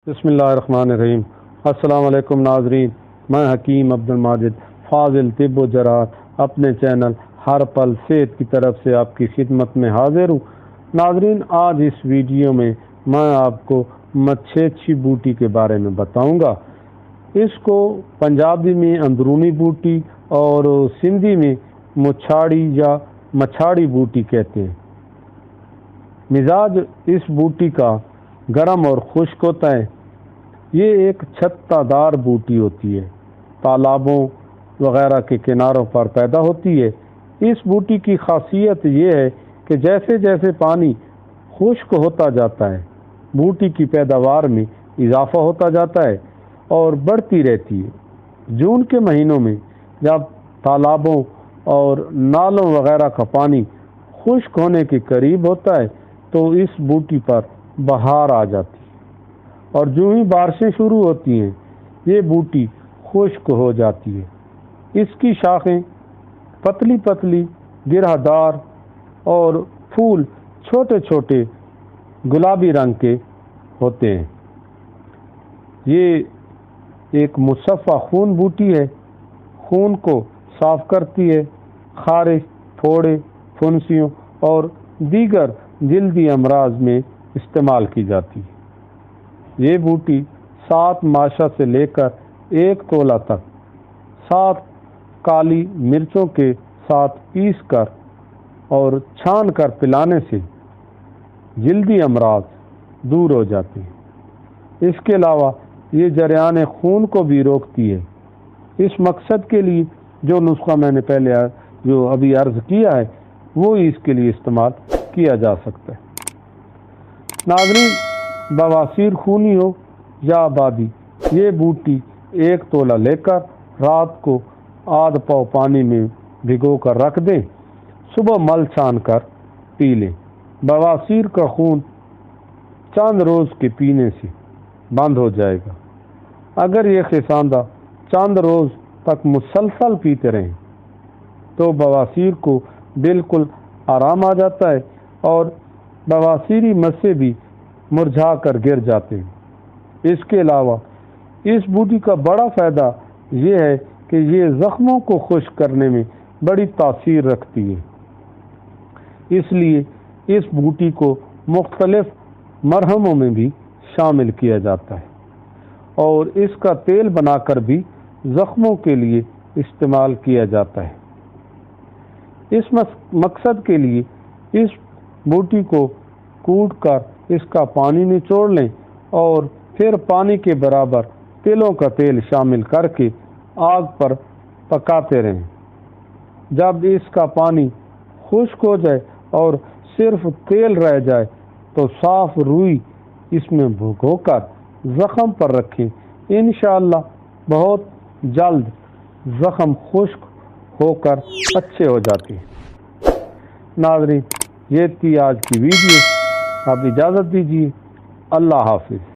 बिस्मिल्लाहिर्रहमानिर्रहीम। अस्सलाम वालेकुम नाजरीन, मैं हकीम अब्दुल माजिद फाजिल तिब व ज़राअत अपने चैनल हर पल सेहत की तरफ से आपकी खिदमत में हाजिर हूँ। नाजरीन, आज इस वीडियो में मैं आपको मच्छेछी बूटी के बारे में बताऊंगा। इसको पंजाबी में अंदरूनी बूटी और सिंधी में मुछाड़ी या मछाड़ी बूटी कहते हैं। मिजाज इस बूटी का गर्म और खुश्क होता है। ये एक छत्तादार बूटी होती है, तालाबों वगैरह के किनारों पर पैदा होती है। इस बूटी की खासियत ये है कि जैसे जैसे पानी खुश्क होता जाता है, बूटी की पैदावार में इजाफा होता जाता है और बढ़ती रहती है। जून के महीनों में जब तालाबों और नालों वगैरह का पानी खुश्क होने के करीब होता है तो इस बूटी पर बहार आ जाती है और जो ही बारिशें शुरू होती हैं ये बूटी खुश्क हो जाती है। इसकी शाखें पतली पतली गिरहदार और फूल छोटे छोटे गुलाबी रंग के होते हैं। ये एक मुसफ़ा खून बूटी है, खून को साफ करती है, खारिश, फोड़े, फुंसियों और दीगर जल्दी अमराज में इस्तेमाल की जाती है। ये बूटी 7 माशा से लेकर 1 तोला तक 7 काली मिर्चों के साथ पीस कर और छान कर पिलाने से जल्दी अमराज दूर हो जाती है। इसके अलावा ये जरियान खून को भी रोकती है। इस मकसद के लिए जो नुस्खा मैंने पहले जो अभी अर्ज़ किया है वो इसके लिए इस्तेमाल किया जा सकता है। नाज़रीन, बवासीर खूनी हो या आबादी, ये बूटी 1 तोला लेकर रात को आध पाव पानी में भिगो कर रख दें, सुबह मल छान कर पी लें। बवासीर का खून चंद रोज़ के पीने से बंद हो जाएगा। अगर ये खिसांदा चंद रोज़ तक मुसलसल पीते रहें तो बवासीर को बिल्कुल आराम आ जाता है और बवासीरी मस्से भी मुरझा कर गिर जाते हैं। इसके अलावा इस बूटी का बड़ा फ़ायदा ये है कि ये ज़ख्मों को खुश्क करने में बड़ी तासीर रखती है। इसलिए इस बूटी को मुख्तलिफ मरहमों में भी शामिल किया जाता है और इसका तेल बनाकर भी ज़ख्मों के लिए इस्तेमाल किया जाता है। इस मकसद के लिए इस बूटी को कूट कर इसका पानी निचोड़ लें और फिर पानी के बराबर तिलों का तेल शामिल करके आग पर पकाते रहें। जब इसका पानी खुश्क हो जाए और सिर्फ तेल रह जाए तो साफ रुई इसमें भिगोकर ज़ख्म पर रखें। इंशाअल्लाह बहुत जल्द ज़ख्म खुश्क होकर अच्छे हो जाते हैं। नाज़रीन, ये थी आज की वीडियो। आप इजाज़त दीजिए। अल्लाह हाफिज़।